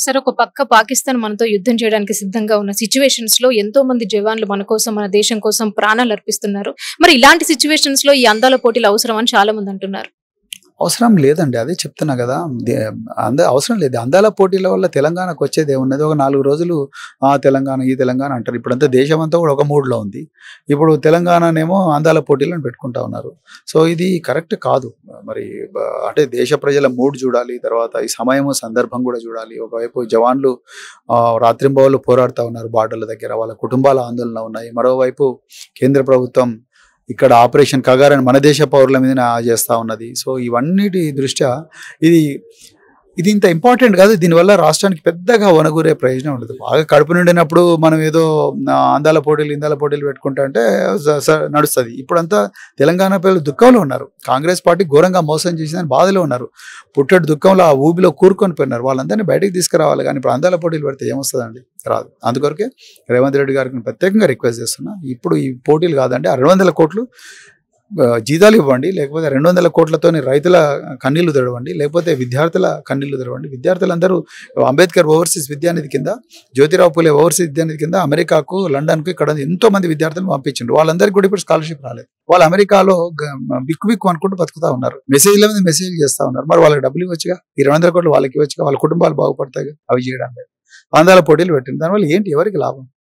సరే ఒక పక్క పాకిస్తాన్ మనతో యుద్ధం చేయడానికి సిద్ధంగా ఉన్న సిట్యుయేషన్స్ లో ఎంతో మంది జవాన్లు మన కోసం మన దేశం కోసం ప్రాణాలు అర్పిస్తున్నారు. మరి ఇలాంటి సిట్యుయేషన్స్ లో ఈ అందాల పోటీలు అవసరం అని చాలా మంది అంటున్నారు. అవసరం లేదండి. అదే చెప్తున్నా గదా! దే అవసరం లేదు. అందాల పోటీల వల్ల తెలంగాణకు వచ్చేదేమున్నది? ఒక 4 రోజులు తెలంగాణ, ఈ తెలంగాణ అంటారు. ఇప్పుడంతా దేశమంతా గూడా ఒక మూడ్‌లో ఉంది. ఇప్పుడు తెలంగాణనేమో అందాల పోటీలను పెట్టుకుంటా ఉన్నారు. సో, ఇది కరెక్ట్ కాదు. మరి అంటే దేశ ప్రజల మూడ్ జూడాలి. తర్వాత ఈ సమయము, సందర్భం గూడా జూడాలి. ఒకవైపు జవాన్లు రాత్రింబవళ్ళు పోరాడుతా ఉన్నారు బార్డర్‌ల దగ్గర. వాళ్ళ కుటుంబాల ఆందోళన ఉన్నాయి. మరోవైపు కేంద్ర ప్రభుత్వం ఇక్కడ ఆపరేషన్ కగార్ అని మన దేశ పౌరుల మీదనే చేస్తా ఉన్నది. సో, ఇవన్నిటి దృష్ట్యా ఇది ఇది ఇంత ఇంపార్టెంట్ కాదు. దీనివల్ల రాష్ట్రానికి పెద్దగా ఒనగూరే ప్రయోజనం ఉండదు. బాగా కడుపు నిండినప్పుడు మనం ఏదో అందాల పోటీలు, ఇందాల పోటీలు పెట్టుకుంటా అంటే నడుస్తది. ఇప్పుడంతా తెలంగాణ ప్రజలు దుఃఖంలో ఉన్నారు. కాంగ్రెస్ పార్టీ ఘోరంగా మోసం చేసిందని బాధలో ఉన్నారు. పుట్టెడు దుఃఖంలో ఆ ఊబిలో కూరుకొని పోయినారు. వాళ్ళందరినీ బయటకు తీసుకురావాలి. కానీ ఇప్పుడు అందాల పోటీలు పెడితే ఏమొస్తదండి? రాదు. అందుకొరకే రేవంత్ రెడ్డి గారికి ప్రత్యేకంగా రిక్వెస్ట్ చేస్తున్నా. ఇప్పుడు ఈ పోటీలు కాదండి, 600 కోట్లు జీతాలు ఇవ్వండి. లేకపోతే 200 కోట్లతోని రైతుల కన్నీళ్లు తెడవండి. లేకపోతే విద్యార్థుల కన్నీళ్లు తెడవండి. విద్యార్థులందరూ అంబేద్కర్ ఓవర్సీస్ విద్యానిధి కింద, జ్యోతిరావు పూలే ఓవర్సీస్ విద్యానిధి కింద అమెరికాకు, లండన్కు ఇక్కడ ఎంతో మంది విద్యార్థులను పంపించిండ్రు. వాళ్ళందరికీ కూడా ఇప్పుడు స్కాలర్షిప్ రాలేదు. వాళ్ళు అమెరికాలో బిక్కు అనుకుంటూ బతుకుతా ఉన్నారు. మెసేజ్ల మీద మెసేజ్ చేస్తా ఉన్నారు. మరి వాళ్ళకి డబ్బులు ఇవ్వచ్చుగా, ఈ 200 కోట్లు వాళ్ళకి ఇవ్వచ్చుగా, వాళ్ళ కుటుంబాలు బాగుపడతాయి అవి చేయడానికి. అందాల పోటీలు పెట్టింది. దానివల్ల ఏంటి, ఎవరికి లాభం?